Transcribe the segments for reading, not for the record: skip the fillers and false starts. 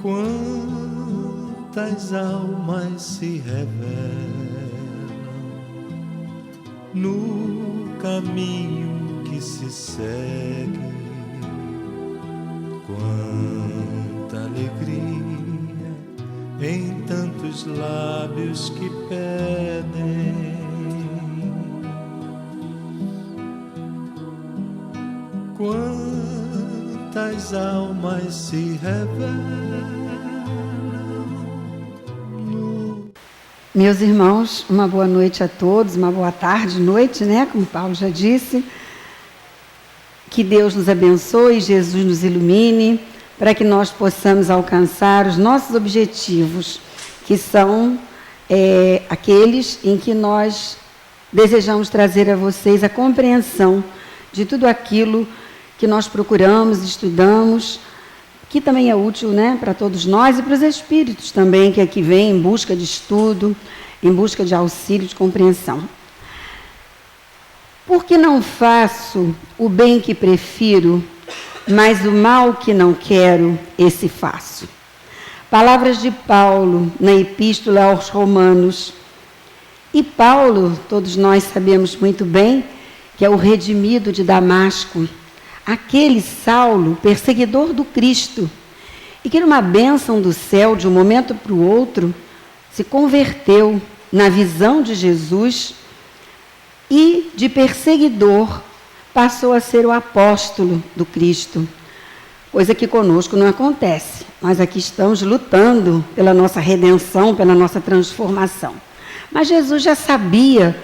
Quantas almas se revelam no caminho que se segue, quanta alegria em tantos lábios que pedem, quantas almas se revelam. Meus irmãos, uma boa noite a todos, uma boa tarde, noite, né? Como Paulo já disse. Que Deus nos abençoe, Jesus nos ilumine, para que nós possamos alcançar os nossos objetivos, que são aqueles em que nós desejamos trazer a vocês a compreensão de tudo aquilo que nós procuramos, estudamos, que também é útil, né, para todos nós e para os espíritos também, que aqui vêm em busca de estudo, em busca de auxílio, de compreensão. Porque não faço o bem que prefiro, mas o mal que não quero, esse faço. Palavras de Paulo na Epístola aos Romanos. E Paulo, todos nós sabemos muito bem, que é o redimido de Damasco, aquele Saulo, perseguidor do Cristo, e que numa bênção do céu, de um momento para o outro, se converteu na visão de Jesus e de perseguidor passou a ser o apóstolo do Cristo, coisa que conosco não acontece. Nós aqui estamos lutando pela nossa redenção, pela nossa transformação. Mas Jesus já sabia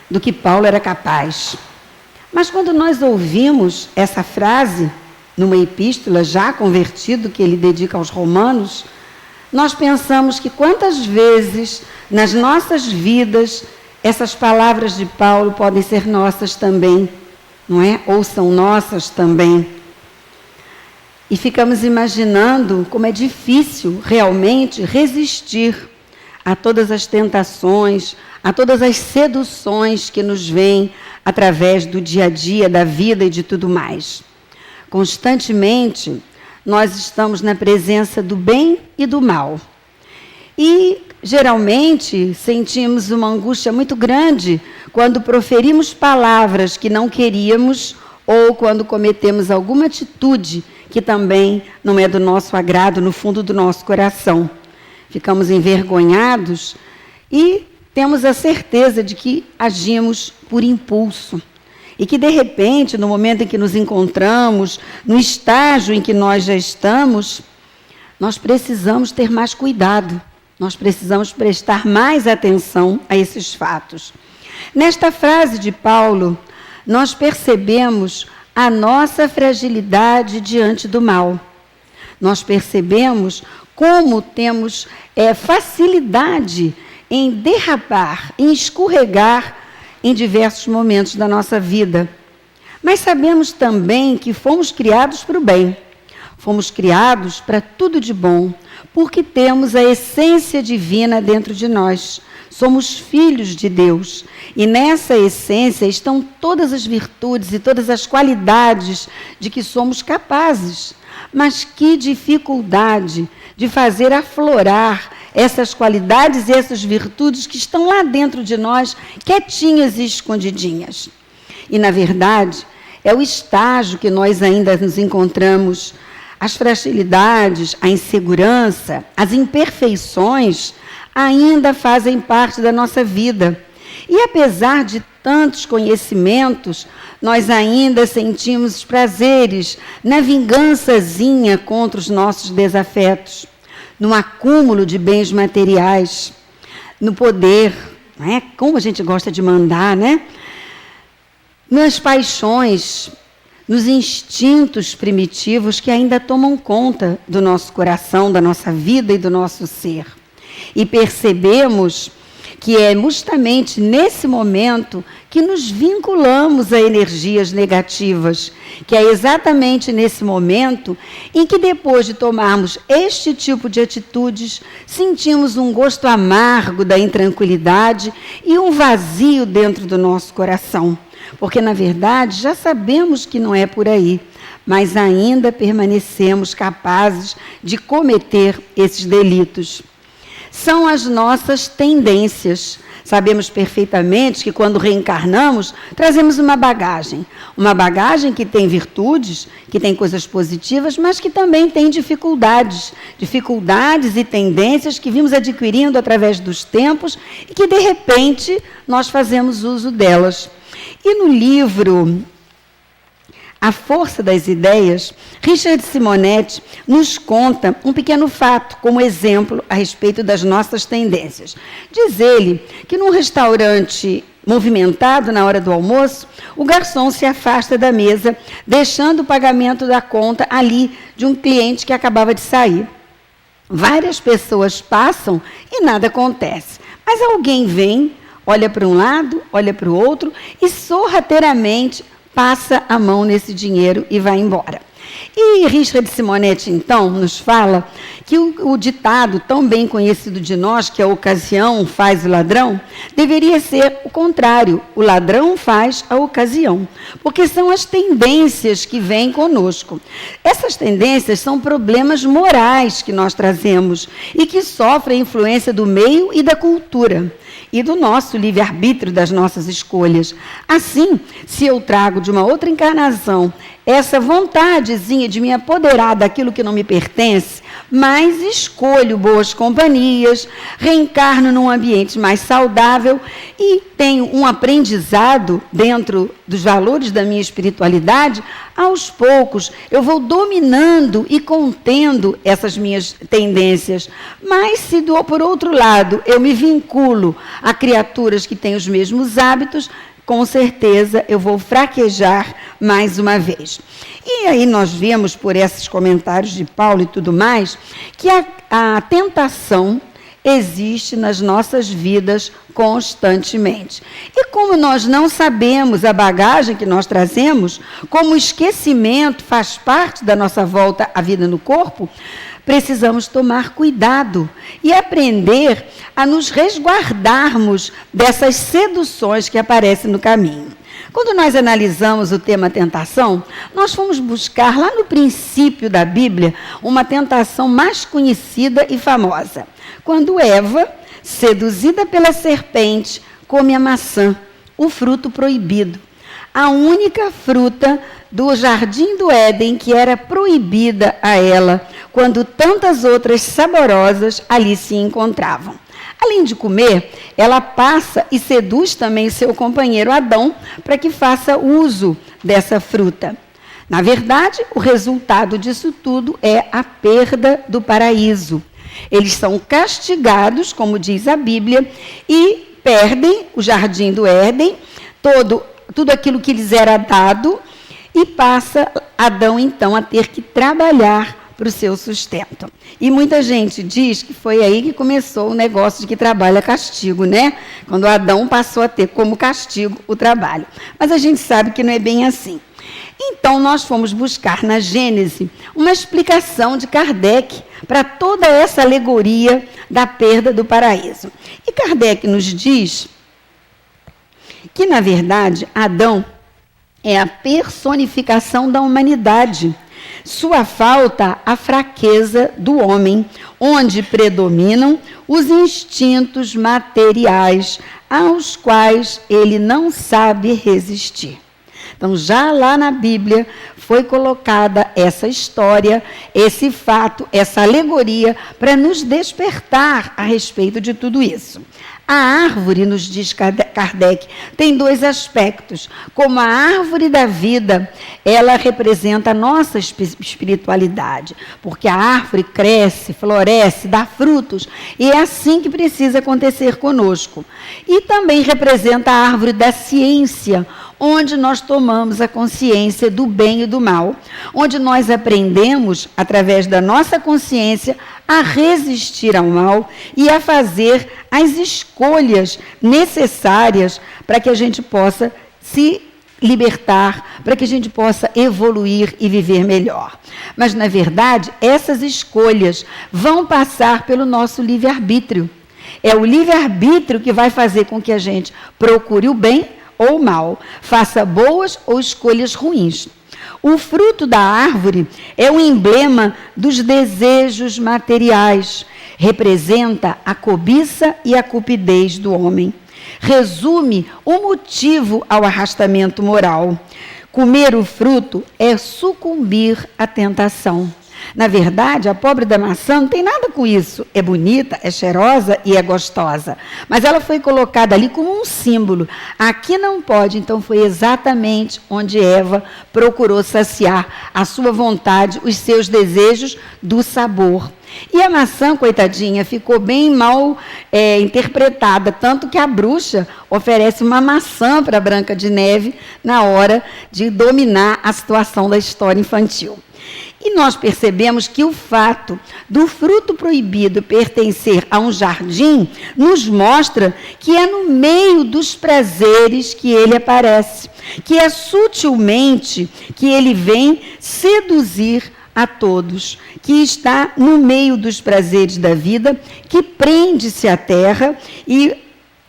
do que Paulo era capaz. Mas quando nós ouvimos essa frase, numa epístola já convertido, que ele dedica aos romanos, nós pensamos que quantas vezes nas nossas vidas essas palavras de Paulo podem ser nossas também, não é? Ou são nossas também. E ficamos imaginando como é difícil realmente resistir a todas as tentações, a todas as seduções que nos vêm através do dia a dia, da vida e de tudo mais. Constantemente, nós estamos na presença do bem e do mal. E, geralmente, sentimos uma angústia muito grande quando proferimos palavras que não queríamos ou quando cometemos alguma atitude que também não é do nosso agrado, no fundo do nosso coração. Ficamos envergonhados e temos a certeza de que agimos por impulso. E que, de repente, no momento em que nos encontramos, no estágio em que nós já estamos, nós precisamos ter mais cuidado. Nós precisamos prestar mais atenção a esses fatos. Nesta frase de Paulo, nós percebemos a nossa fragilidade diante do mal. Nós percebemos como temos facilidade em derrapar, em escorregar em diversos momentos da nossa vida. Mas sabemos também que fomos criados para o bem. Fomos criados para tudo de bom, porque temos a essência divina dentro de nós. Somos filhos de Deus. E nessa essência estão todas as virtudes e todas as qualidades de que somos capazes. Mas que dificuldade de fazer aflorar essas qualidades e essas virtudes que estão lá dentro de nós, quietinhas e escondidinhas. E, na verdade, é o estágio que nós ainda nos encontramos. As fragilidades, a insegurança, as imperfeições ainda fazem parte da nossa vida. E apesar de tantos conhecimentos, nós ainda sentimos prazeres na vingançazinha contra os nossos desafetos, no acúmulo de bens materiais, no poder, né? Como a gente gosta de mandar, né? Nas paixões, nos instintos primitivos que ainda tomam conta do nosso coração, da nossa vida e do nosso ser. E percebemos que é justamente nesse momento que nos vinculamos a energias negativas, que é exatamente nesse momento em que, depois de tomarmos este tipo de atitudes, sentimos um gosto amargo da intranquilidade e um vazio dentro do nosso coração. porque, na verdade, já sabemos que não é por aí, mas ainda permanecemos capazes de cometer esses delitos. São as nossas tendências. Sabemos perfeitamente que quando reencarnamos, trazemos uma bagagem que tem virtudes, que tem coisas positivas, mas que também tem dificuldades e tendências que vimos adquirindo através dos tempos e que, de repente, nós fazemos uso delas. E no livro A Força das Ideias, Richard Simonetti nos conta um pequeno fato como exemplo a respeito das nossas tendências. Diz ele que num restaurante movimentado na hora do almoço, o garçom se afasta da mesa, deixando o pagamento da conta ali de um cliente que acabava de sair. Várias pessoas passam e nada acontece, mas alguém vem, olha para um lado, olha para o outro e sorrateiramente passa a mão nesse dinheiro e vai embora. E Richard Simonetti, então, nos fala que o ditado tão bem conhecido de nós, que a ocasião faz o ladrão, deveria ser o contrário. O ladrão faz a ocasião, porque são as tendências que vêm conosco. Essas tendências são problemas morais que nós trazemos e que sofrem a influência do meio e da cultura e do nosso livre-arbítrio, das nossas escolhas. Assim, se eu trago de uma outra encarnação essa vontadezinha de me apoderar daquilo que não me pertence, mas escolho boas companhias, reencarno num ambiente mais saudável e tenho um aprendizado dentro dos valores da minha espiritualidade, aos poucos eu vou dominando e contendo essas minhas tendências. Mas se por outro lado eu me vinculo a criaturas que têm os mesmos hábitos, com certeza eu vou fraquejar mais uma vez. E aí nós vemos, por esses comentários de Paulo e tudo mais, que a tentação existe nas nossas vidas constantemente. E como nós não sabemos a bagagem que nós trazemos, como o esquecimento faz parte da nossa volta à vida no corpo, precisamos tomar cuidado e aprender a nos resguardarmos dessas seduções que aparecem no caminho. Quando nós analisamos o tema tentação, nós fomos buscar lá no princípio da Bíblia uma tentação mais conhecida e famosa. Quando Eva, seduzida pela serpente, come a maçã, o fruto proibido. A única fruta do jardim do Éden que era proibida a ela, quando tantas outras saborosas ali se encontravam. Além de comer, ela passa e seduz também seu companheiro Adão para que faça uso dessa fruta. Na verdade, o resultado disso tudo é a perda do paraíso. Eles são castigados, como diz a Bíblia, e perdem o jardim do Éden, tudo aquilo que lhes era dado, e passa Adão, então, a ter que trabalhar para o seu sustento. E muita gente diz que foi aí que começou o negócio de que trabalho é castigo, né? Quando Adão passou a ter como castigo o trabalho. Mas a gente sabe que não é bem assim. Então, nós fomos buscar na Gênese uma explicação de Kardec para toda essa alegoria da perda do paraíso. E Kardec nos diz que, na verdade, Adão é a personificação da humanidade. Sua falta, a fraqueza do homem, onde predominam os instintos materiais aos quais ele não sabe resistir. Então, já lá na Bíblia foi colocada essa história, esse fato, essa alegoria, para nos despertar a respeito de tudo isso. A árvore, nos diz Kardec, tem dois aspectos. Como a árvore da vida, ela representa a nossa espiritualidade, porque a árvore cresce, floresce, dá frutos, e é assim que precisa acontecer conosco. E também representa a árvore da ciência, onde nós tomamos a consciência do bem e do mal, onde nós aprendemos, através da nossa consciência, a resistir ao mal e a fazer as escolhas necessárias para que a gente possa se libertar, para que a gente possa evoluir e viver melhor. Mas, na verdade, essas escolhas vão passar pelo nosso livre-arbítrio. É o livre-arbítrio que vai fazer com que a gente procure o bem ou mal, faça boas ou escolhas ruins. O fruto da árvore é o emblema dos desejos materiais, representa a cobiça e a cupidez do homem. Resume o motivo ao arrastamento moral. Comer o fruto é sucumbir à tentação. Na verdade, a pobre da maçã não tem nada com isso. É bonita, é cheirosa e é gostosa. Mas ela foi colocada ali como um símbolo. Aqui não pode, então foi exatamente onde Eva procurou saciar a sua vontade, os seus desejos do sabor. E a maçã, coitadinha, ficou bem mal interpretada, tanto que a bruxa oferece uma maçã para a Branca de Neve na hora de dominar a situação da história infantil. E nós percebemos que o fato do fruto proibido pertencer a um jardim nos mostra que é no meio dos prazeres que ele aparece, que é sutilmente que ele vem seduzir a todos, que está no meio dos prazeres da vida, que prende-se à terra e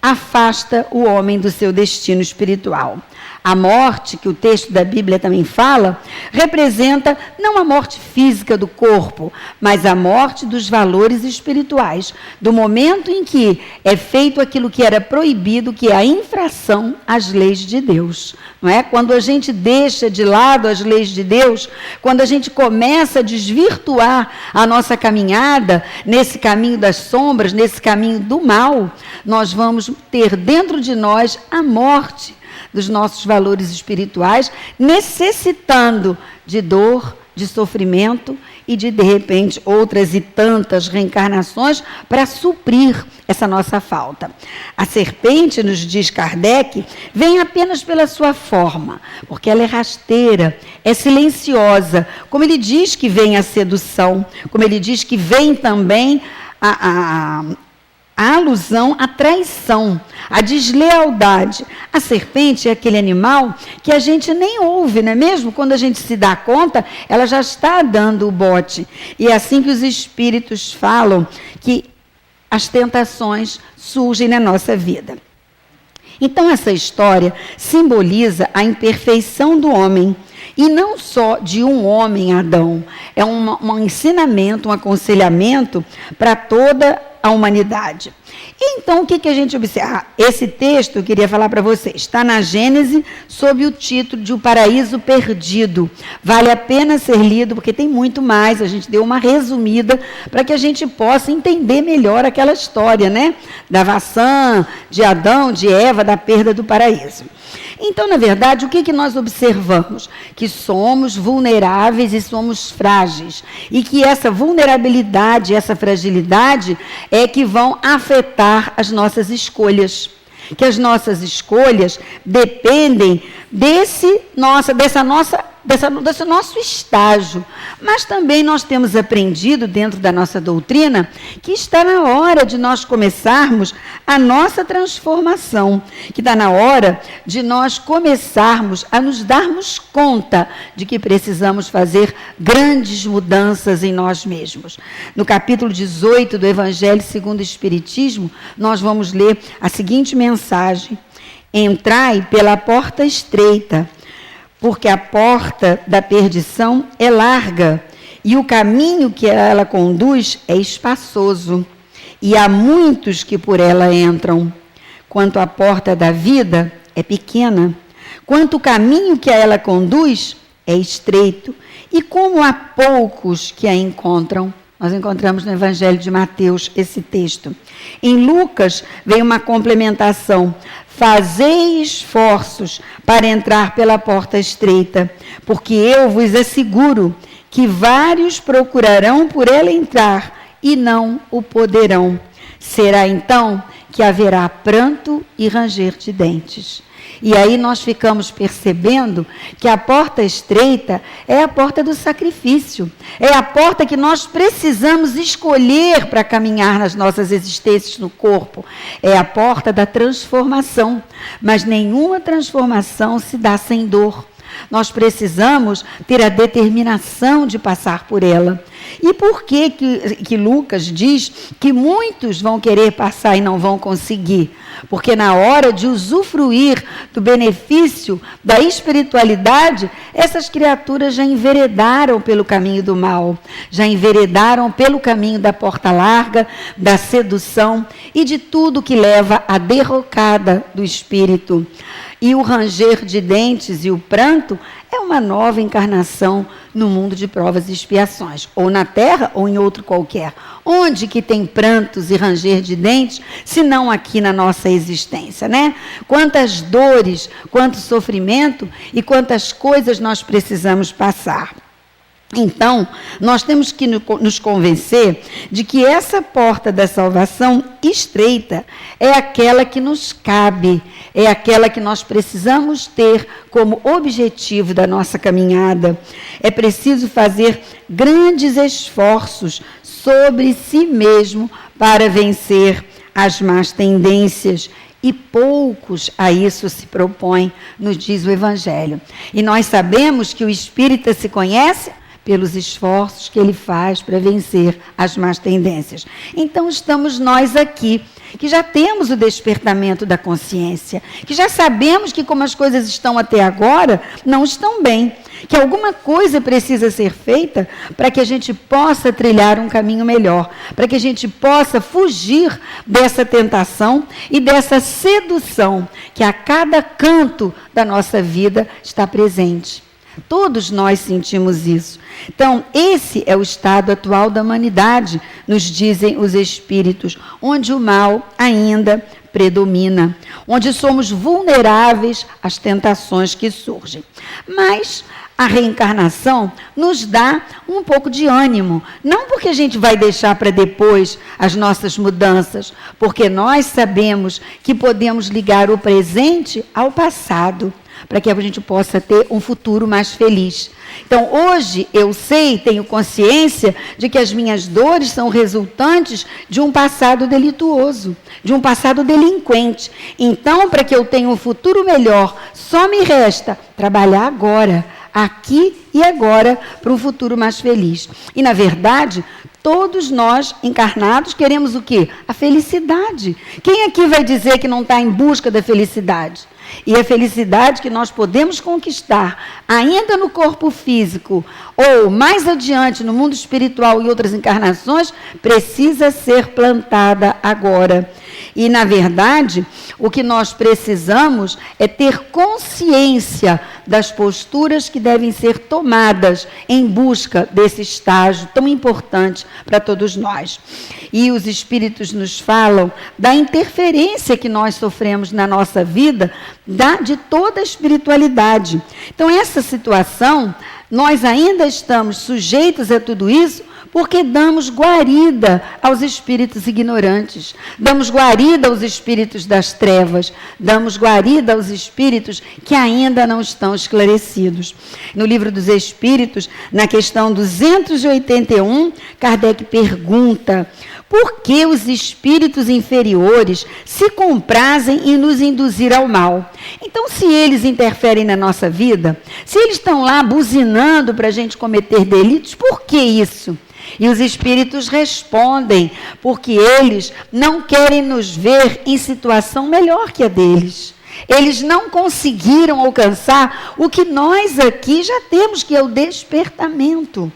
afasta o homem do seu destino espiritual. A morte, que o texto da Bíblia também fala, representa não a morte física do corpo, mas a morte dos valores espirituais, do momento em que é feito aquilo que era proibido, que é a infração às leis de Deus. Não é? Quando a gente deixa de lado as leis de Deus, quando a gente começa a desvirtuar a nossa caminhada nesse caminho das sombras, nesse caminho do mal, nós vamos ter dentro de nós a morte dos nossos valores espirituais, necessitando de dor, de sofrimento e de repente, outras e tantas reencarnações para suprir essa nossa falta. A serpente, nos diz Kardec, vem apenas pela sua forma, porque ela é rasteira, é silenciosa, como ele diz que vem a sedução, como ele diz que vem também a alusão à traição, à deslealdade. A serpente é aquele animal que a gente nem ouve, não é mesmo? Quando a gente se dá conta, ela já está dando o bote. E é assim que os espíritos falam que as tentações surgem na nossa vida. Então, essa história simboliza a imperfeição do homem, e não só de um homem, Adão. É um ensinamento, um aconselhamento para toda a humanidade. Então, o que a gente observa? Esse texto, eu queria falar para vocês, está na Gênesis, sob o título de O Paraíso Perdido. Vale a pena ser lido, porque tem muito mais. A gente deu uma resumida para que a gente possa entender melhor aquela história, né? Da maçã, de Adão, de Eva, da perda do paraíso. Então, na verdade, o que nós observamos? Que somos vulneráveis e somos frágeis. E que essa vulnerabilidade, essa fragilidade é que vão afetar as nossas escolhas. Que as nossas escolhas dependem desse nosso estágio. Mas também nós temos aprendido dentro da nossa doutrina que está na hora de nós começarmos a nossa transformação, que está na hora de nós começarmos a nos darmos conta de que precisamos fazer grandes mudanças em nós mesmos. No capítulo 18 do Evangelho segundo o Espiritismo, nós vamos ler a seguinte mensagem: entrai pela porta estreita, porque a porta da perdição é larga e o caminho que ela conduz é espaçoso, e há muitos que por ela entram. Quanto à porta da vida, é pequena. Quanto o caminho que a ela conduz, é estreito. E como há poucos que a encontram. Nós encontramos no Evangelho de Mateus esse texto. Em Lucas, vem uma complementação. Fazei esforços para entrar pela porta estreita, porque eu vos asseguro que vários procurarão por ela entrar e não o poderão. Será então que haverá pranto e ranger de dentes. E aí nós ficamos percebendo que a porta estreita é a porta do sacrifício. É a porta que nós precisamos escolher para caminhar nas nossas existências no corpo. É a porta da transformação. Mas nenhuma transformação se dá sem dor. nós precisamos ter a determinação de passar por ela. E por que Lucas diz que muitos vão querer passar e não vão conseguir? Porque na hora de usufruir do benefício da espiritualidade, essas criaturas já enveredaram pelo caminho do mal, já enveredaram pelo caminho da porta larga, da sedução e de tudo que leva à derrocada do espírito. E o ranger de dentes e o pranto é uma nova encarnação no mundo de provas e expiações, ou na Terra ou em outro qualquer. Onde que tem prantos e ranger de dentes, se não aqui na nossa existência, né? Quantas dores, quanto sofrimento e quantas coisas nós precisamos passar. Então, nós temos que nos convencer de que essa porta da salvação estreita é aquela que nos cabe, é aquela que nós precisamos ter como objetivo da nossa caminhada. É preciso fazer grandes esforços sobre si mesmo para vencer as más tendências. E poucos a isso se propõem, nos diz o Evangelho. E nós sabemos que o espírita se conhece pelos esforços que ele faz para vencer as más tendências. Então estamos nós aqui, que já temos o despertamento da consciência, que já sabemos que como as coisas estão até agora, não estão bem, que alguma coisa precisa ser feita para que a gente possa trilhar um caminho melhor, para que a gente possa fugir dessa tentação e dessa sedução que a cada canto da nossa vida está presente. Todos nós sentimos isso. Então, esse é o estado atual da humanidade, nos dizem os espíritos, onde o mal ainda predomina, onde somos vulneráveis às tentações que surgem. Mas a reencarnação nos dá um pouco de ânimo, não porque a gente vai deixar para depois as nossas mudanças, porque nós sabemos que podemos ligar o presente ao passado, para que a gente possa ter um futuro mais feliz. Então, hoje eu sei, tenho consciência de que as minhas dores são resultantes de um passado delituoso, de um passado delinquente. Então, para que eu tenha um futuro melhor, só me resta trabalhar agora, aqui e agora, para um futuro mais feliz. E, na verdade, todos nós, encarnados, queremos o quê? A felicidade. Quem aqui vai dizer que não está em busca da felicidade? E a felicidade que nós podemos conquistar, ainda no corpo físico, ou mais adiante no mundo espiritual e outras encarnações, precisa ser plantada agora. E, na verdade, o que nós precisamos é ter consciência das posturas que devem ser tomadas em busca desse estágio tão importante para todos nós. E os espíritos nos falam da interferência que nós sofremos na nossa vida, de toda a espiritualidade. Então, essa situação, nós ainda estamos sujeitos a tudo isso, porque damos guarida aos espíritos ignorantes, damos guarida aos espíritos das trevas, damos guarida aos espíritos que ainda não estão esclarecidos. No Livro dos Espíritos, na questão 281, Kardec pergunta: por que os espíritos inferiores se comprazem em nos induzir ao mal? Então, se eles interferem na nossa vida, se eles estão lá buzinando para a gente cometer delitos, por que isso? E os espíritos respondem, porque eles não querem nos ver em situação melhor que a deles. Eles não conseguiram alcançar o que nós aqui já temos, que é o despertamento.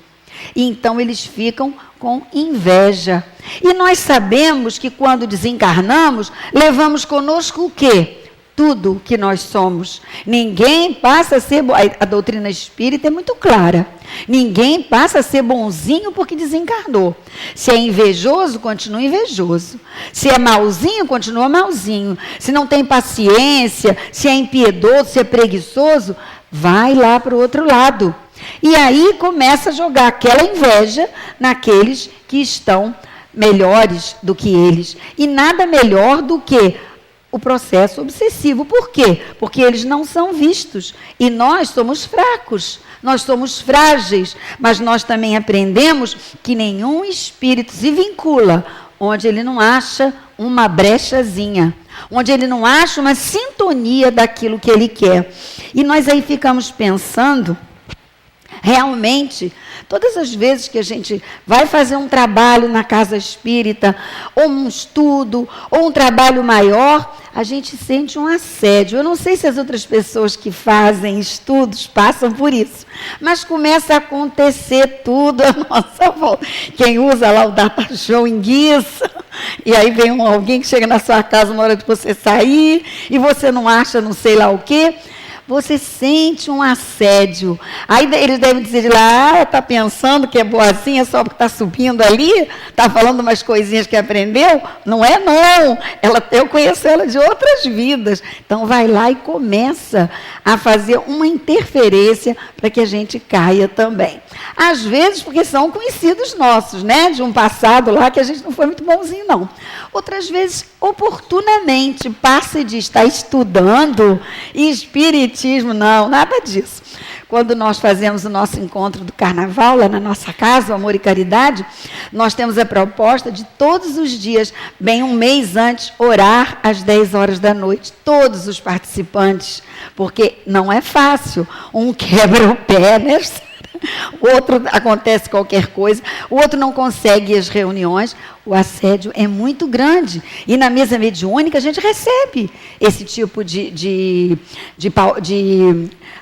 E então eles ficam com inveja. E nós sabemos que quando desencarnamos, levamos conosco o quê? Tudo que nós somos. Ninguém passa a ser... A doutrina espírita é muito clara. Ninguém passa a ser bonzinho porque desencarnou. Se é invejoso, continua invejoso. Se é malzinho, continua malzinho. Se não tem paciência, se é impiedoso, se é preguiçoso, vai lá para o outro lado. E aí começa a jogar aquela inveja naqueles que estão melhores do que eles. E nada melhor do que o processo obsessivo. Por quê? Porque eles não são vistos. E nós somos fracos, nós somos frágeis. Mas nós também aprendemos que nenhum espírito se vincula onde ele não acha uma brechazinha, onde ele não acha uma sintonia daquilo que ele quer. E nós aí ficamos pensando, realmente, todas as vezes que a gente vai fazer um trabalho na casa espírita, ou um estudo, ou um trabalho maior, a gente sente um assédio. Eu não sei se as outras pessoas que fazem estudos passam por isso, mas começa a acontecer tudo à nossa volta. Quem usa lá o data show enguiça, e aí vem alguém que chega na sua casa na hora de você sair, e você não acha não sei lá o quê. Você sente um assédio. Aí eles devem dizer de lá, está pensando que é boazinha só porque está subindo ali, está falando umas coisinhas que aprendeu. Não é, não. Eu conheço ela de outras vidas. Então, vai lá e começa a fazer uma interferência para que a gente caia também. Às vezes, porque são conhecidos nossos, né? De um passado lá que a gente não foi muito bonzinho, não. Outras vezes, oportunamente, passa e diz, está estudando espiritismo, não, nada disso. Quando nós fazemos o nosso encontro do carnaval, lá na nossa casa, o Amor e Caridade, nós temos a proposta de todos os dias, bem um mês antes, orar às 10 horas da noite, todos os participantes, porque não é fácil, um quebra o pé, né? O outro acontece qualquer coisa, o outro não consegue as reuniões, o assédio é muito grande. E na mesa mediúnica a gente recebe esse tipo de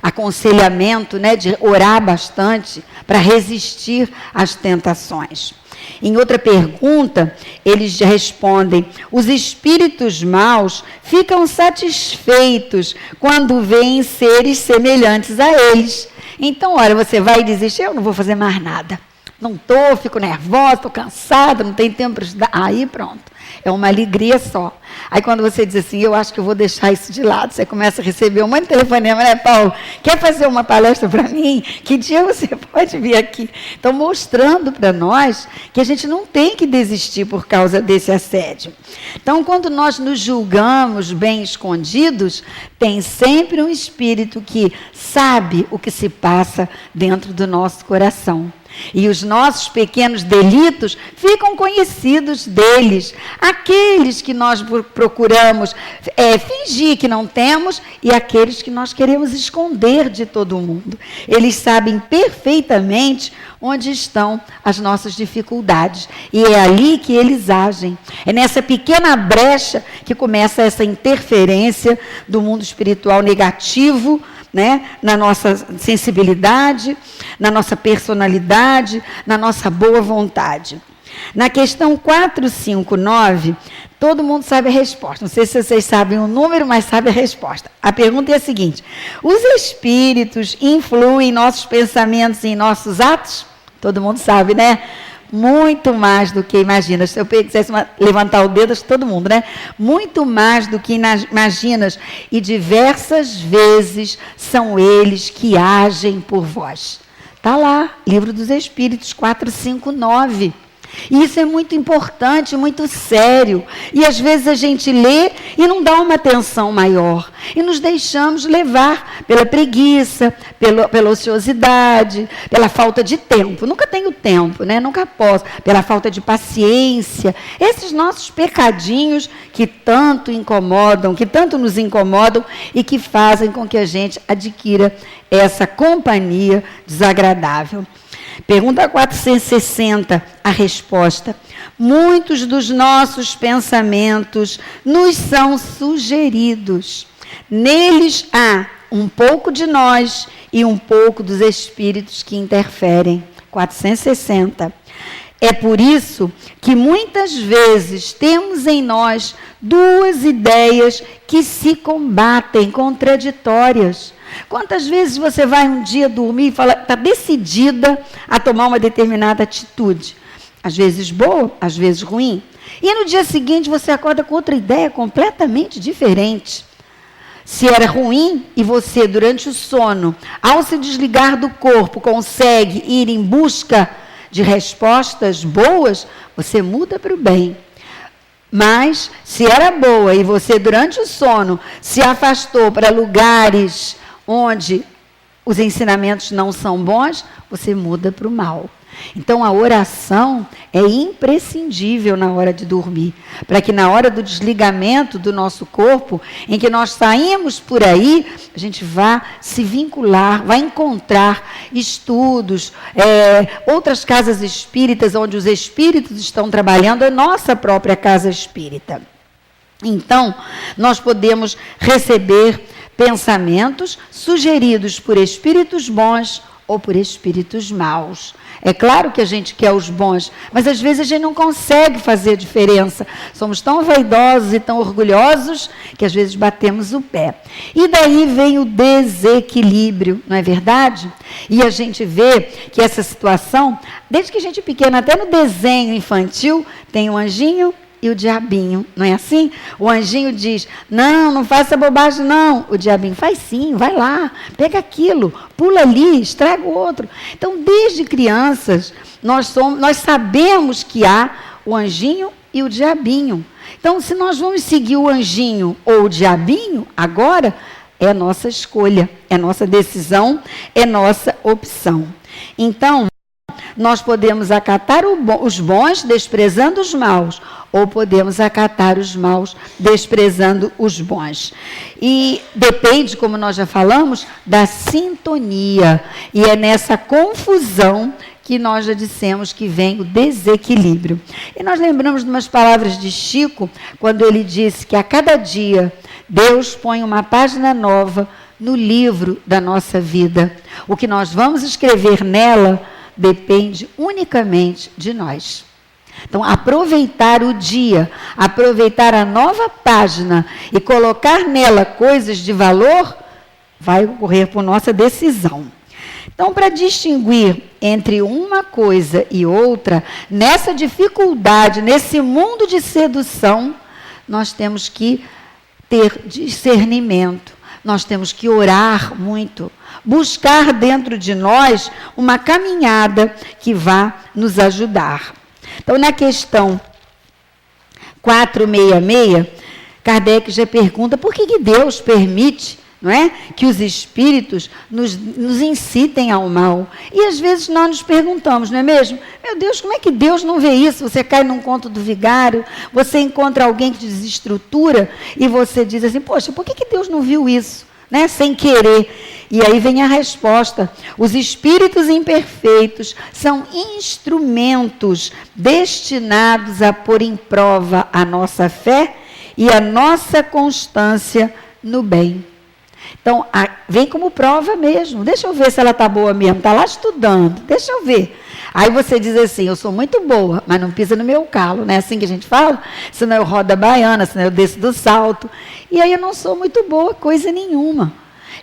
aconselhamento, né, de orar bastante para resistir às tentações. Em outra pergunta, eles respondem, os espíritos maus ficam satisfeitos quando veem seres semelhantes a eles. Então, olha, você vai desistir, eu não vou fazer mais nada. Não estou, fico nervosa, estou cansada, não tenho tempo para estudar. Aí pronto, é uma alegria só. Aí quando você diz assim, eu acho que eu vou deixar isso de lado, você começa a receber um monte de telefonema, né, Paulo? Quer fazer uma palestra para mim? Que dia você pode vir aqui? Então, mostrando para nós que a gente não tem que desistir por causa desse assédio. Então, quando nós nos julgamos bem escondidos, tem sempre um espírito que sabe o que se passa dentro do nosso coração. E os nossos pequenos delitos ficam conhecidos deles. Aqueles que nós procuramos fingir que não temos e aqueles que nós queremos esconder de todo mundo. Eles sabem perfeitamente onde estão as nossas dificuldades. E é ali que eles agem. É nessa pequena brecha que começa essa interferência do mundo espiritual negativo, né, na nossa sensibilidade, na nossa personalidade, na nossa boa vontade. Na questão 459, todo mundo sabe a resposta. Não sei se vocês sabem o número, mas sabe a resposta. A pergunta é a seguinte: os espíritos influem em nossos pensamentos e em nossos atos? Todo mundo sabe, né? Muito mais do que imaginas. Se eu quisesse levantar o dedo, acho que todo mundo, né? Muito mais do que imaginas. E diversas vezes são eles que agem por vós. Está lá, Livro dos Espíritos, 459. E isso é muito importante, muito sério. E às vezes a gente lê e não dá uma atenção maior. E nos deixamos levar pela preguiça, pela ociosidade, pela falta de tempo. Nunca tenho tempo, né? Nunca posso. Pela falta de paciência. Esses nossos pecadinhos que tanto incomodam, que tanto nos incomodam e que fazem com que a gente adquira essa companhia desagradável. Pergunta 460, a resposta. Muitos dos nossos pensamentos nos são sugeridos. Neles há um pouco de nós e um pouco dos espíritos que interferem. 460. É por isso que muitas vezes temos em nós duas ideias que se combatem, contraditórias. Quantas vezes você vai um dia dormir e fala, está decidida a tomar uma determinada atitude? Às vezes boa, às vezes ruim. E no dia seguinte você acorda com outra ideia completamente diferente. Se era ruim e você, durante o sono, ao se desligar do corpo, consegue ir em busca de respostas boas, você muda para o bem. Mas, se era boa e você, durante o sono, se afastou para lugares onde os ensinamentos não são bons, você muda para o mal. Então, a oração é imprescindível na hora de dormir, para que na hora do desligamento do nosso corpo, em que nós saímos por aí, a gente vá se vincular, vai encontrar estudos, outras casas espíritas, onde os espíritos estão trabalhando, a nossa própria casa espírita. Então, nós podemos receber pensamentos sugeridos por espíritos bons ou por espíritos maus. É claro que a gente quer os bons, mas às vezes a gente não consegue fazer diferença. Somos tão vaidosos e tão orgulhosos que às vezes batemos o pé. E daí vem o desequilíbrio, não é verdade? E a gente vê que essa situação, desde que a gente é pequena, até no desenho infantil, tem um anjinho e o diabinho, não é assim? O anjinho diz, não faça bobagem não. O diabinho, faz sim, vai lá, pega aquilo, pula ali, estraga o outro. Então, desde crianças, nós sabemos que há o anjinho e o diabinho. Então, se nós vamos seguir o anjinho ou o diabinho, agora é nossa escolha, é nossa decisão, é nossa opção. Então, nós podemos acatar os bons desprezando os maus, ou podemos acatar os maus desprezando os bons. E depende, como nós já falamos, da sintonia. E é nessa confusão que nós já dissemos que vem o desequilíbrio. E nós lembramos de umas palavras de Chico, quando ele disse que a cada dia Deus põe uma página nova no livro da nossa vida. O que nós vamos escrever nela depende unicamente de nós. Então, aproveitar o dia, aproveitar a nova página e colocar nela coisas de valor, vai ocorrer por nossa decisão. Então, para distinguir entre uma coisa e outra, nessa dificuldade, nesse mundo de sedução, nós temos que ter discernimento, nós temos que orar muito, buscar dentro de nós uma caminhada que vá nos ajudar. Então, na questão 466, Kardec já pergunta por que Deus permite, não é, que os espíritos nos incitem ao mal. E às vezes nós nos perguntamos, não é mesmo? Meu Deus, como é que Deus não vê isso? Você cai num conto do vigário, você encontra alguém que desestrutura e você diz assim, poxa, por que Deus não viu isso? Né? Sem querer. E aí vem a resposta. Os espíritos imperfeitos são instrumentos destinados a pôr em prova a nossa fé e a nossa constância no bem. Então, vem como prova mesmo. Deixa eu ver se ela está boa mesmo. Está lá estudando. Deixa eu ver. Aí você diz assim, eu sou muito boa, mas não pisa no meu calo. Não é assim que a gente fala? Senão eu rodo a baiana, senão eu desço do salto. E aí eu não sou muito boa coisa nenhuma.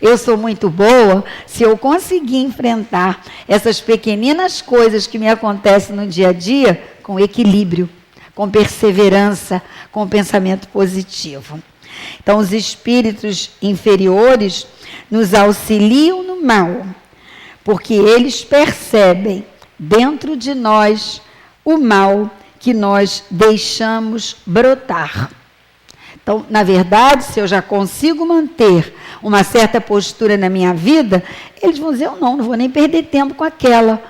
Eu sou muito boa se eu conseguir enfrentar essas pequeninas coisas que me acontecem no dia a dia com equilíbrio, com perseverança, com pensamento positivo. Então, os espíritos inferiores nos auxiliam no mal, porque eles percebem dentro de nós o mal que nós deixamos brotar. Então, na verdade, se eu já consigo manter uma certa postura na minha vida, eles vão dizer, eu não vou nem perder tempo com aquela.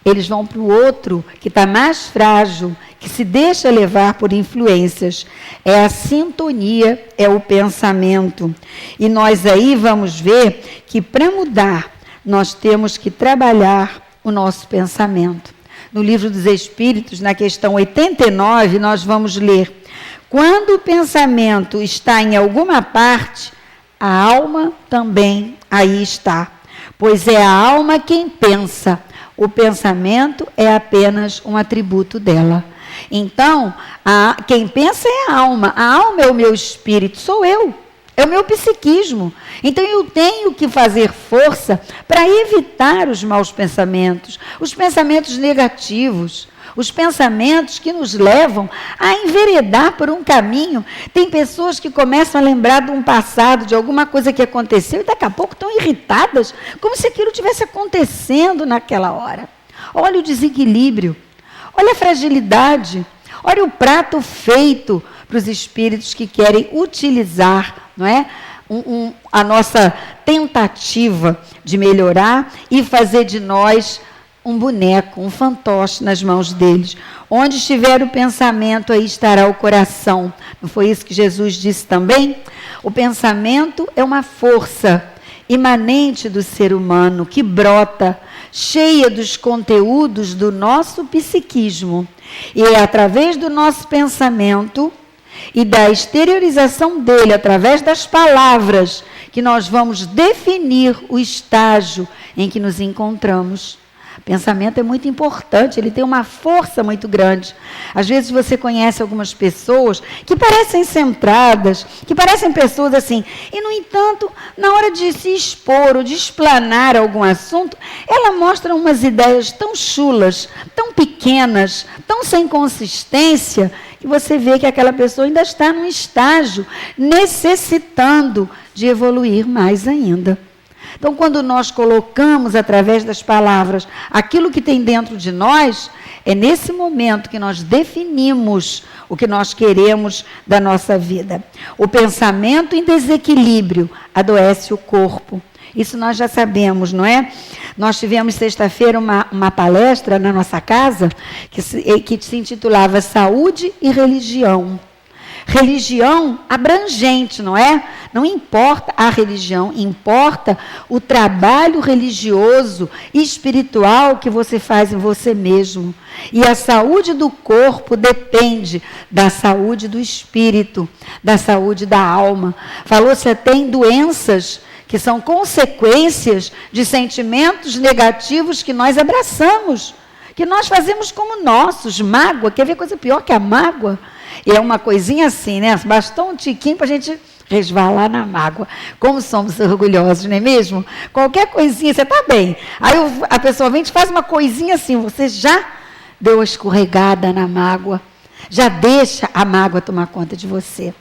Eles vão para o outro, que está mais frágil, que se deixa levar por influências. É a sintonia, é o pensamento. E nós aí vamos ver que para mudar, nós temos que trabalhar o nosso pensamento. No Livro dos Espíritos, na questão 89, nós vamos ler: quando o pensamento está em alguma parte, a alma também aí está. Pois é a alma quem pensa. O pensamento é apenas um atributo dela. Então, quem pensa é a alma é o meu espírito, sou eu, é o meu psiquismo. Então, eu tenho que fazer força para evitar os maus pensamentos, os pensamentos negativos, os pensamentos que nos levam a enveredar por um caminho. Tem pessoas que começam a lembrar de um passado, de alguma coisa que aconteceu, e daqui a pouco estão irritadas, como se aquilo estivesse acontecendo naquela hora. Olha o desequilíbrio, olha a fragilidade, olha o prato feito para os espíritos que querem utilizar, não é? A nossa tentativa de melhorar e fazer de nós um boneco, um fantoche nas mãos deles. Onde estiver o pensamento, aí estará o coração. Não foi isso que Jesus disse também? O pensamento é uma força imanente do ser humano, que brota, cheia dos conteúdos do nosso psiquismo. E é através do nosso pensamento e da exteriorização dele, através das palavras, que nós vamos definir o estágio em que nos encontramos. Pensamento é muito importante, ele tem uma força muito grande. Às vezes você conhece algumas pessoas que parecem centradas, que parecem pessoas assim, e no entanto, na hora de se expor ou de explanar algum assunto, ela mostra umas ideias tão chulas, tão pequenas, tão sem consistência, que você vê que aquela pessoa ainda está num estágio necessitando de evoluir mais ainda. Então, quando nós colocamos através das palavras aquilo que tem dentro de nós, é nesse momento que nós definimos o que nós queremos da nossa vida. O pensamento em desequilíbrio adoece o corpo. Isso nós já sabemos, não é? Nós tivemos sexta-feira uma palestra na nossa casa que se intitulava Saúde e Religião. Religião abrangente, não é? Não importa a religião, importa o trabalho religioso e espiritual que você faz em você mesmo. E a saúde do corpo depende da saúde do espírito, da saúde da alma. Falou-se até em doenças que são consequências de sentimentos negativos que nós abraçamos, que nós fazemos como nossos. Mágoa, quer ver coisa pior que a mágoa? E é uma coisinha assim, né? Bastou um tiquinho para a gente resvalar na mágoa. Como somos orgulhosos, não é mesmo? Qualquer coisinha, você está bem. Aí a pessoa vem e faz uma coisinha assim, você já deu a escorregada na mágoa, já deixa a mágoa tomar conta de você.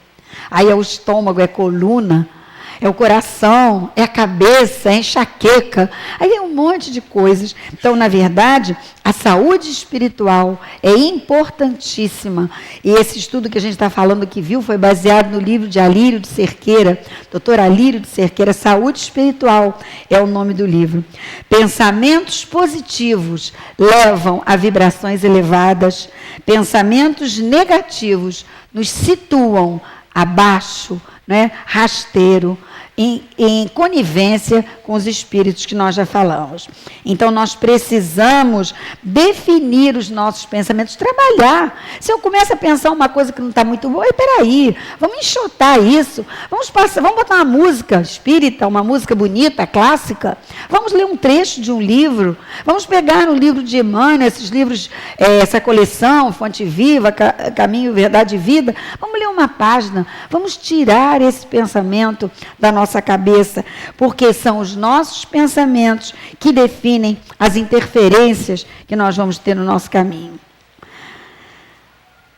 Aí é o estômago, é a coluna, é o coração, é a cabeça, é a enxaqueca. Aí é um monte de coisas. Então, na verdade, a saúde espiritual é importantíssima. E esse estudo que a gente está falando aqui, viu, foi baseado no livro de Alírio de Cerqueira, doutor Alírio de Cerqueira, Saúde Espiritual é o nome do livro. Pensamentos positivos levam a vibrações elevadas. Pensamentos negativos nos situam abaixo, né, rasteiro, em conivência com os espíritos que nós já falamos. Então, nós precisamos definir os nossos pensamentos, trabalhar. Se eu começo a pensar uma coisa que não está muito boa, peraí, vamos enxotar isso, vamos botar uma música espírita, uma música bonita, clássica, vamos ler um trecho de um livro, vamos pegar um livro de Emmanuel, esses livros, essa coleção, Fonte Viva, Caminho, Verdade e Vida, vamos ler uma página, vamos tirar esse pensamento da nossa cabeça, porque são os nossos pensamentos que definem as interferências que nós vamos ter no nosso caminho.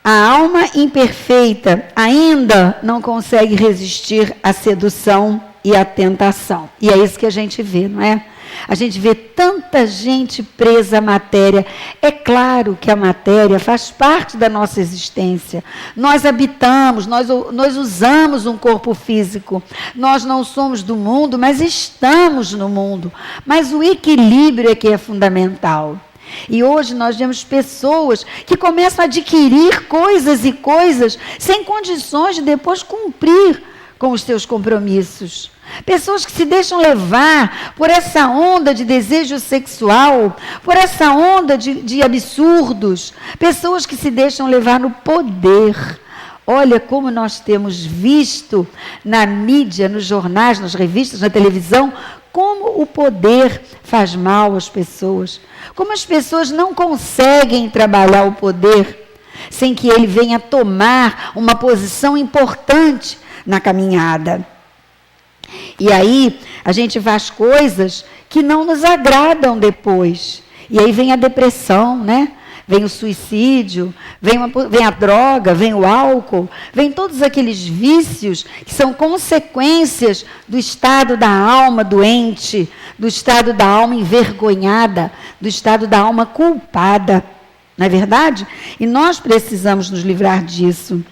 A alma imperfeita ainda não consegue resistir à sedução e à tentação. E é isso que a gente vê, não é? A gente vê tanta gente presa à matéria. É claro que a matéria faz parte da nossa existência. Nós habitamos, nós usamos um corpo físico. Nós não somos do mundo, mas estamos no mundo. Mas o equilíbrio é que é fundamental. E hoje nós vemos pessoas que começam a adquirir coisas e coisas sem condições de depois cumprir com os seus compromissos. Pessoas que se deixam levar por essa onda de desejo sexual, por essa onda de absurdos. Pessoas que se deixam levar no poder. Olha como nós temos visto na mídia, nos jornais, nas revistas, na televisão, como o poder faz mal às pessoas. Como as pessoas não conseguem trabalhar o poder sem que ele venha tomar uma posição importante na caminhada. E aí a gente faz coisas que não nos agradam depois. E aí vem a depressão, né? Vem o suicídio, vem a droga, vem o álcool, vem todos aqueles vícios que são consequências do estado da alma doente, do estado da alma envergonhada, do estado da alma culpada. Não é verdade? E nós precisamos nos livrar disso.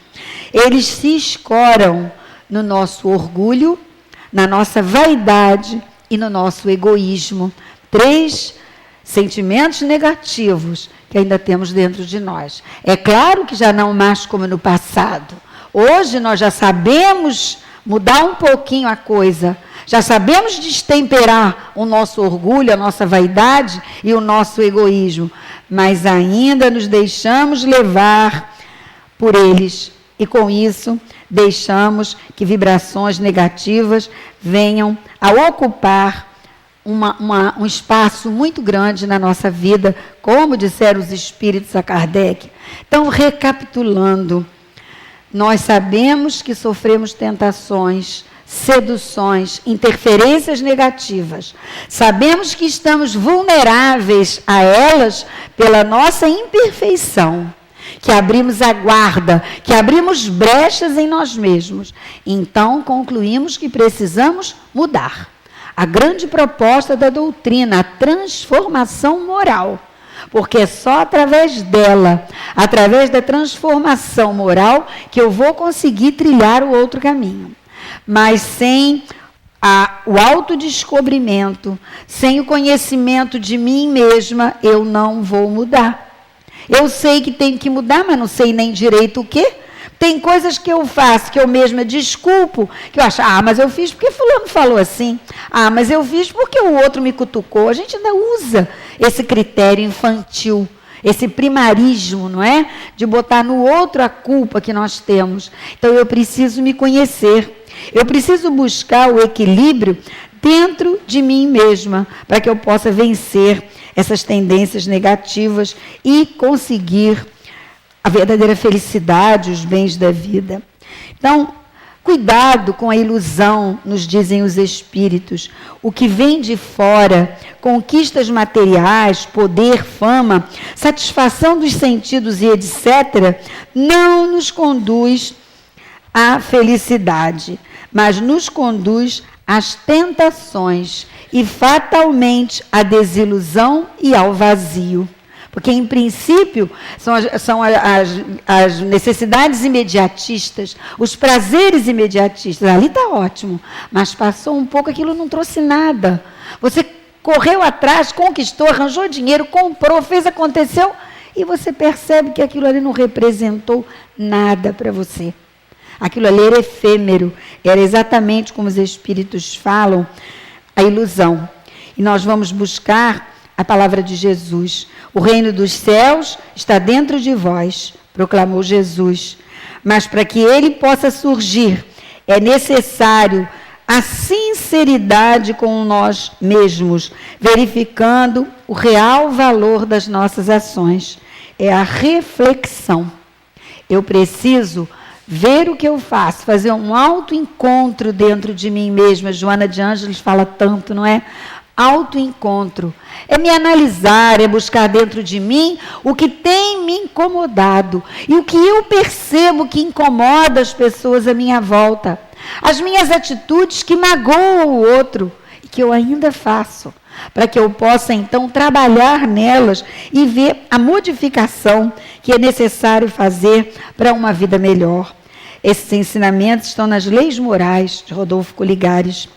Eles se escoram no nosso orgulho, na nossa vaidade e no nosso egoísmo. 3 sentimentos negativos que ainda temos dentro de nós. É claro que já não mais como no passado. Hoje nós já sabemos mudar um pouquinho a coisa, já sabemos destemperar o nosso orgulho, a nossa vaidade e o nosso egoísmo, mas ainda nos deixamos levar por eles e com isso deixamos que vibrações negativas venham a ocupar um espaço muito grande na nossa vida, como disseram os espíritos a Kardec. Então, recapitulando, nós sabemos que sofremos tentações, seduções, interferências negativas. Sabemos que estamos vulneráveis a elas pela nossa imperfeição, que abrimos a guarda, que abrimos brechas em nós mesmos. Então, concluímos que precisamos mudar. A grande proposta da doutrina, a transformação moral. Porque é só através dela, através da transformação moral, que eu vou conseguir trilhar o outro caminho. Mas sem o autodescobrimento, sem o conhecimento de mim mesma, eu não vou mudar. Eu sei que tenho que mudar, mas não sei nem direito o quê. Tem coisas que eu faço, que eu mesma desculpo, que eu acho, mas eu fiz porque fulano falou assim. Mas eu fiz porque o outro me cutucou. A gente ainda usa esse critério infantil, esse primarismo, não é? De botar no outro a culpa que nós temos. Então eu preciso me conhecer. Eu preciso buscar o equilíbrio dentro de mim mesma, para que eu possa vencer essas tendências negativas e conseguir a verdadeira felicidade, os bens da vida. Então, cuidado com a ilusão, nos dizem os espíritos. O que vem de fora, conquistas materiais, poder, fama, satisfação dos sentidos e etc., não nos conduz à felicidade, mas nos conduz às tentações e fatalmente à desilusão e ao vazio. Porque, em princípio, são as necessidades imediatistas, os prazeres imediatistas. Ali está ótimo, mas passou um pouco, aquilo não trouxe nada. Você correu atrás, conquistou, arranjou dinheiro, comprou, fez, aconteceu, e você percebe que aquilo ali não representou nada para você. Aquilo ali era efêmero, era exatamente como os espíritos falam, a ilusão. E nós vamos buscar a palavra de Jesus. O reino dos céus está dentro de vós, proclamou Jesus. Mas para que ele possa surgir, é necessário a sinceridade com nós mesmos, verificando o real valor das nossas ações. É a reflexão. Eu preciso ver o que eu faço, fazer um autoencontro dentro de mim mesma. Joana de Ângeles fala tanto, não é? Autoencontro. É me analisar, é buscar dentro de mim o que tem me incomodado e o que eu percebo que incomoda as pessoas à minha volta. As minhas atitudes que magoam o outro e que eu ainda faço, para que eu possa então trabalhar nelas e ver a modificação que é necessário fazer para uma vida melhor. Esses ensinamentos estão nas Leis Morais de Rodolfo Coligares.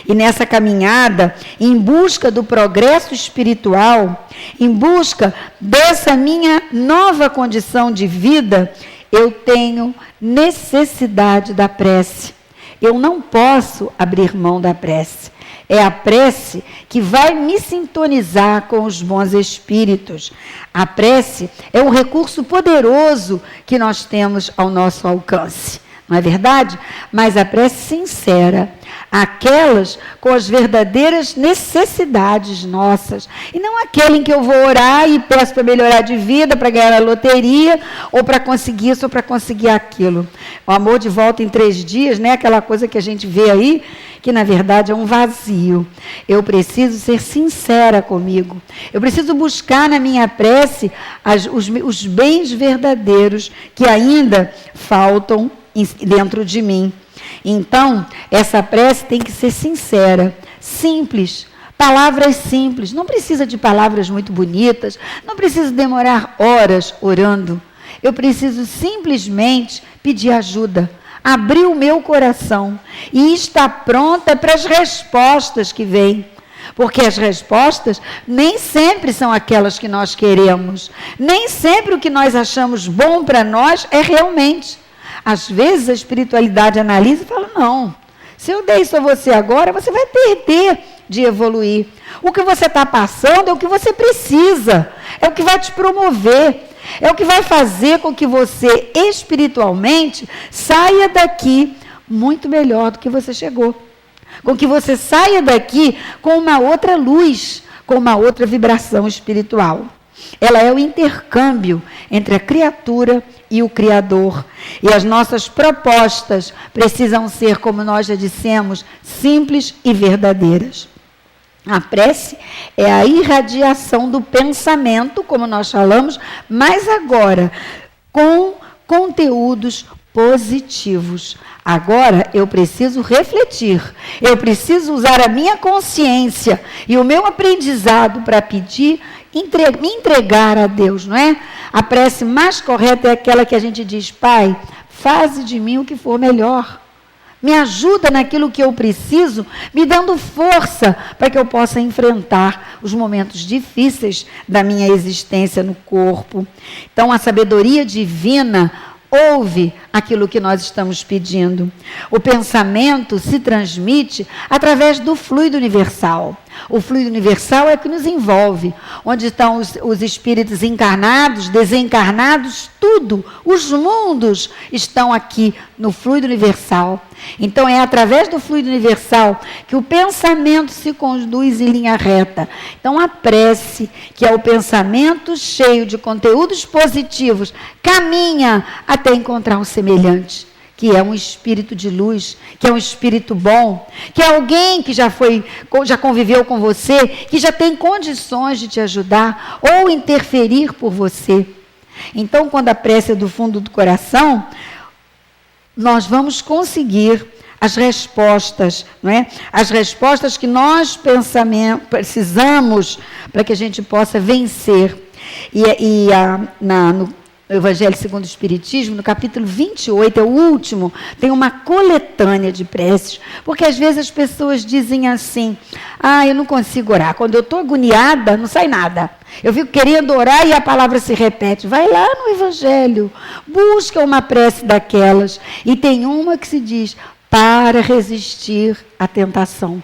E nessa caminhada, em busca do progresso espiritual, em busca dessa minha nova condição de vida, eu tenho necessidade da prece. Eu não posso abrir mão da prece. É a prece que vai me sintonizar com os bons espíritos. A prece é um recurso poderoso que nós temos ao nosso alcance. Não é verdade? Mas a prece sincera, aquelas com as verdadeiras necessidades nossas, e não aquele em que eu vou orar e peço para melhorar de vida, para ganhar a loteria, ou para conseguir isso, ou para conseguir aquilo. O amor de volta em 3 dias, né? Aquela coisa que a gente vê aí, que na verdade é um vazio. Eu preciso ser sincera comigo. Eu preciso buscar na minha prece os bens verdadeiros que ainda faltam dentro de mim. Então, essa prece tem que ser sincera, simples, palavras simples. Não precisa de palavras muito bonitas, não precisa demorar horas orando. Eu preciso simplesmente pedir ajuda, abrir o meu coração e estar pronta para as respostas que vêm. Porque as respostas nem sempre são aquelas que nós queremos. Nem sempre o que nós achamos bom para nós é realmente. Às vezes a espiritualidade analisa e fala, não, se eu der isso a você agora, você vai perder de evoluir. O que você está passando é o que você precisa, é o que vai te promover, é o que vai fazer com que você espiritualmente saia daqui muito melhor do que você chegou. Com que você saia daqui com uma outra luz, com uma outra vibração espiritual. Ela é o intercâmbio entre a criatura e o Criador. E as nossas propostas precisam ser, como nós já dissemos, simples e verdadeiras. A prece é a irradiação do pensamento, como nós falamos, mas agora com conteúdos positivos. Agora eu preciso refletir, eu preciso usar a minha consciência e o meu aprendizado para pedir, me entregar a Deus, não é? A prece mais correta é aquela que a gente diz, Pai, faze de mim o que for melhor. Me ajuda naquilo que eu preciso, me dando força para que eu possa enfrentar os momentos difíceis da minha existência no corpo. Então, a sabedoria divina ouve aquilo que nós estamos pedindo. O pensamento se transmite através do fluido universal. O fluido universal é que nos envolve, onde estão os espíritos encarnados, desencarnados, tudo, os mundos estão aqui no fluido universal. Então é através do fluido universal que o pensamento se conduz em linha reta. Então a prece, que é o pensamento cheio de conteúdos positivos, caminha até encontrar um semelhante, que é um espírito de luz, que é um espírito bom, que é alguém que já conviveu com você, que já tem condições de te ajudar ou interferir por você. Então, quando a prece é do fundo do coração, nós vamos conseguir as respostas, não é? As respostas que nós precisamos para que a gente possa vencer. No Evangelho segundo o Espiritismo, no capítulo 28, é o último, tem uma coletânea de preces, porque às vezes as pessoas dizem assim, eu não consigo orar, quando eu estou agoniada, não sai nada, eu fico querendo orar e a palavra se repete. Vai lá no Evangelho, busca uma prece daquelas, e tem uma que se diz, para resistir à tentação.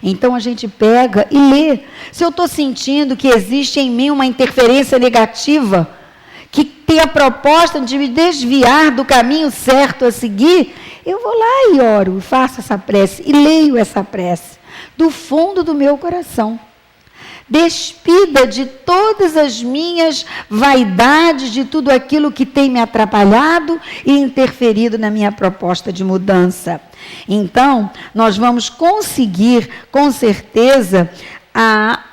Então a gente pega e lê. Se eu estou sentindo que existe em mim uma interferência negativa, que tem a proposta de me desviar do caminho certo a seguir, eu vou lá e oro, faço essa prece e leio essa prece do fundo do meu coração. Despida de todas as minhas vaidades, de tudo aquilo que tem me atrapalhado e interferido na minha proposta de mudança. Então, nós vamos conseguir, com certeza, a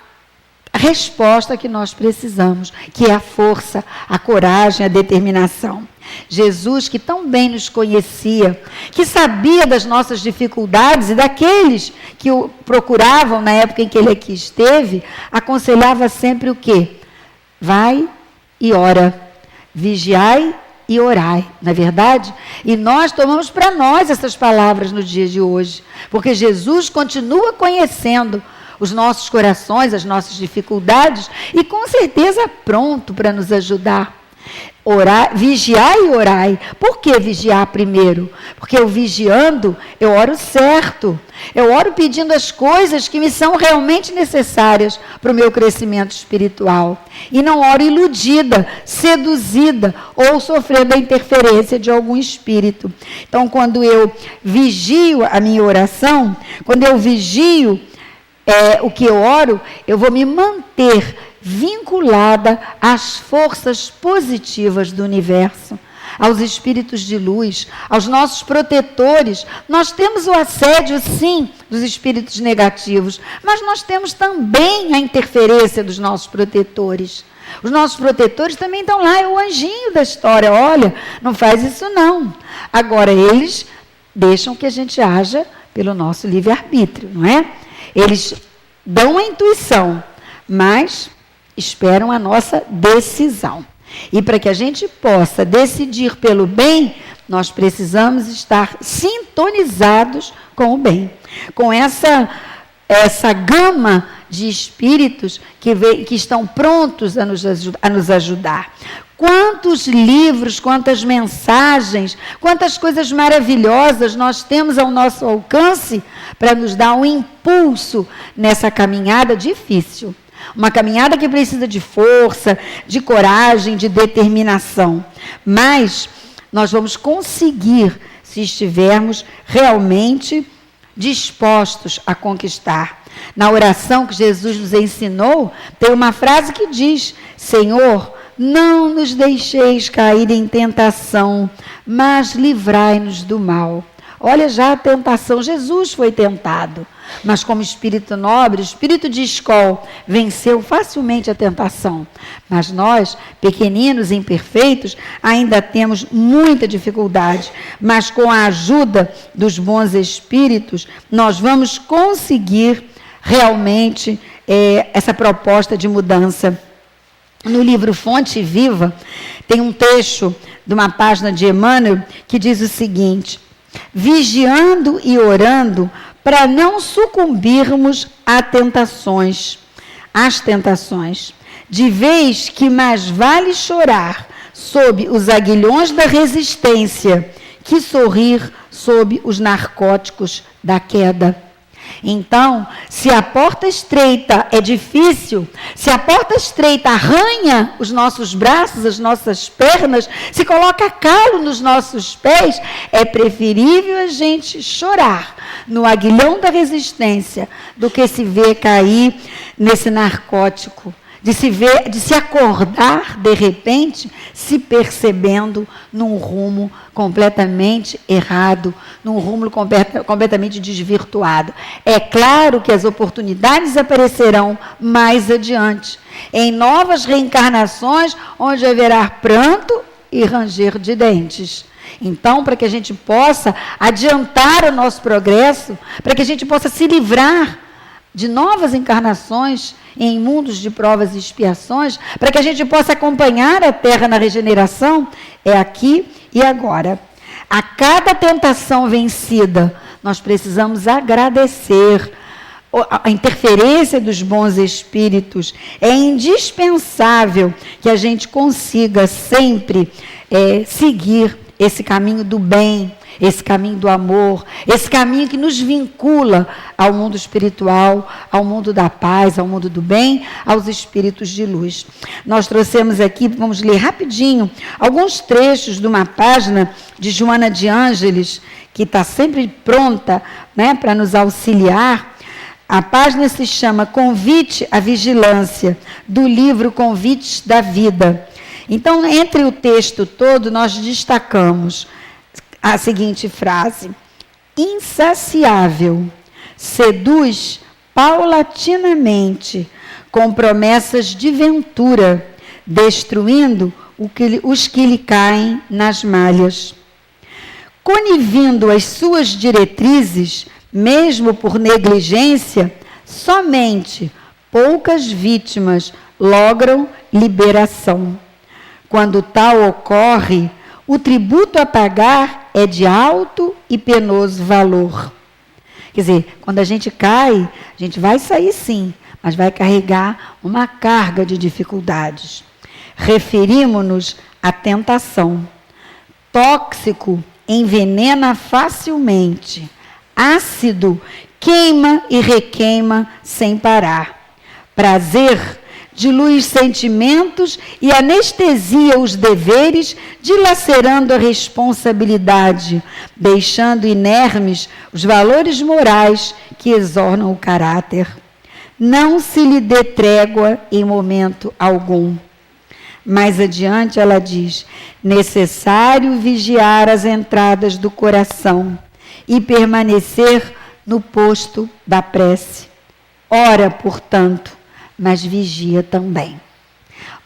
resposta que nós precisamos, que é a força, a coragem, a determinação. Jesus, que tão bem nos conhecia, que sabia das nossas dificuldades e daqueles que o procuravam na época em que ele aqui esteve, aconselhava sempre o quê? Vai e ora, vigiai e orai, não é verdade? E nós tomamos para nós essas palavras no dia de hoje, porque Jesus continua conhecendo os nossos corações, as nossas dificuldades, e com certeza pronto para nos ajudar. Orar, vigiar e orai. Por que vigiar primeiro? Porque eu vigiando, eu oro certo. Eu oro pedindo as coisas que me são realmente necessárias para o meu crescimento espiritual. E não oro iludida, seduzida ou sofrendo a interferência de algum espírito. Então, quando eu vigio a minha oração, quando eu vigio o que eu oro, eu vou me manter vinculada às forças positivas do universo, aos espíritos de luz, aos nossos protetores. Nós temos o assédio, sim, dos espíritos negativos, mas nós temos também a interferência dos nossos protetores. Os nossos protetores também estão lá, é o anjinho da história. Olha, não faz isso não. Agora, eles deixam que a gente haja pelo nosso livre-arbítrio, não é? Eles dão a intuição, mas esperam a nossa decisão. E para que a gente possa decidir pelo bem, nós precisamos estar sintonizados com o bem. Com essa essa gama de espíritos que estão prontos a nos ajudar. Quantos livros, quantas mensagens, quantas coisas maravilhosas nós temos ao nosso alcance para nos dar um impulso nessa caminhada difícil. Uma caminhada que precisa de força, de coragem, de determinação. Mas nós vamos conseguir se estivermos realmente dispostos a conquistar. Na oração que Jesus nos ensinou, tem uma frase que diz: Senhor, não nos deixeis cair em tentação, mas livrai-nos do mal. Olha já a tentação, Jesus foi tentado, mas como espírito nobre, espírito de escola, venceu facilmente a tentação. Mas nós, pequeninos e imperfeitos, ainda temos muita dificuldade, mas com a ajuda dos bons espíritos, nós vamos conseguir realmente essa proposta de mudança. No livro Fonte Viva, tem um trecho de uma página de Emmanuel que diz o seguinte: vigiando e orando para não sucumbirmos às tentações, de vez que mais vale chorar sob os aguilhões da resistência que sorrir sob os narcóticos da queda. Então, se a porta estreita é difícil, se a porta estreita arranha os nossos braços, as nossas pernas, se coloca calo nos nossos pés, é preferível a gente chorar no aguilhão da resistência do que se ver cair nesse narcótico, de se acordar de repente, se percebendo num rumo completamente errado, num rumo completamente desvirtuado. É claro que as oportunidades aparecerão mais adiante, em novas reencarnações, onde haverá pranto e ranger de dentes. Então, para que a gente possa adiantar o nosso progresso, para que a gente possa se livrar de novas encarnações em mundos de provas e expiações, para que a gente possa acompanhar a Terra na regeneração, é aqui e agora. A cada tentação vencida, nós precisamos agradecer a interferência dos bons espíritos. É indispensável que a gente consiga sempre seguir esse caminho do bem, esse caminho do amor, esse caminho que nos vincula ao mundo espiritual, ao mundo da paz, ao mundo do bem, aos espíritos de luz. Nós trouxemos aqui, vamos ler rapidinho, alguns trechos de uma página de Joana de Ângeles, que está sempre pronta, né, para nos auxiliar. A página se chama Convite à Vigilância, do livro Convites da Vida. Então, entre o texto todo, nós destacamos a seguinte frase: insaciável, seduz paulatinamente, com promessas de ventura, destruindo os que lhe caem nas malhas. Conivindo as suas diretrizes, mesmo por negligência, somente poucas vítimas logram liberação. Quando tal ocorre, o tributo a pagar é de alto e penoso valor. Quer dizer, quando a gente cai, a gente vai sair sim, mas vai carregar uma carga de dificuldades. Referimos-nos à tentação. Tóxico envenena facilmente. Ácido queima e requeima sem parar. Prazer dilui os sentimentos e anestesia os deveres, dilacerando a responsabilidade, deixando inermes os valores morais que exornam o caráter. Não se lhe dê trégua em momento algum. Mais adiante ela diz: necessário vigiar as entradas do coração e permanecer no posto da prece. Ora, portanto, mas vigia também.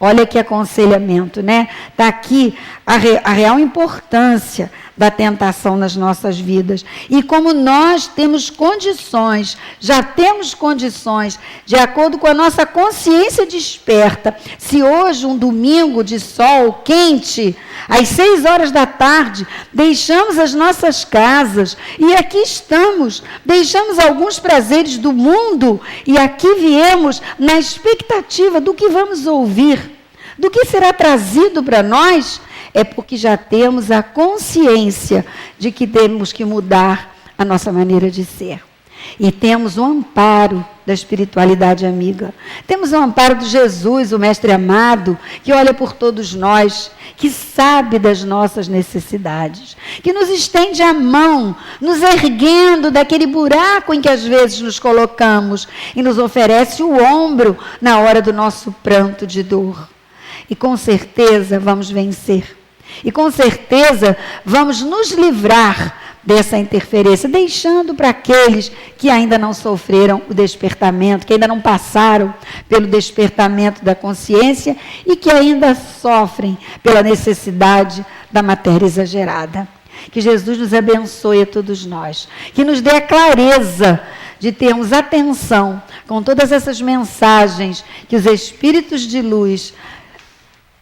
Olha que aconselhamento, né? Está aqui a real importância da tentação nas nossas vidas. E como nós temos condições, já temos condições, de acordo com a nossa consciência desperta, se hoje, um domingo de sol quente, às 6 horas da tarde, deixamos as nossas casas e aqui estamos, deixamos alguns prazeres do mundo e aqui viemos na expectativa do que vamos ouvir, do que será trazido para nós, é porque já temos a consciência de que temos que mudar a nossa maneira de ser. E temos o amparo da espiritualidade amiga. Temos o amparo de Jesus, o Mestre amado, que olha por todos nós, que sabe das nossas necessidades, que nos estende a mão, nos erguendo daquele buraco em que às vezes nos colocamos e nos oferece o ombro na hora do nosso pranto de dor. E com certeza vamos vencer. E com certeza vamos nos livrar dessa interferência, deixando para aqueles que ainda não sofreram o despertamento, que ainda não passaram pelo despertamento da consciência e que ainda sofrem pela necessidade da matéria exagerada. Que Jesus nos abençoe a todos nós, que nos dê a clareza de termos atenção com todas essas mensagens que os Espíritos de luz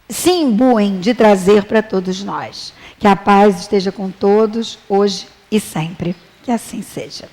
se imbuem de trazer para todos nós. Que a paz esteja com todos, hoje e sempre. Que assim seja.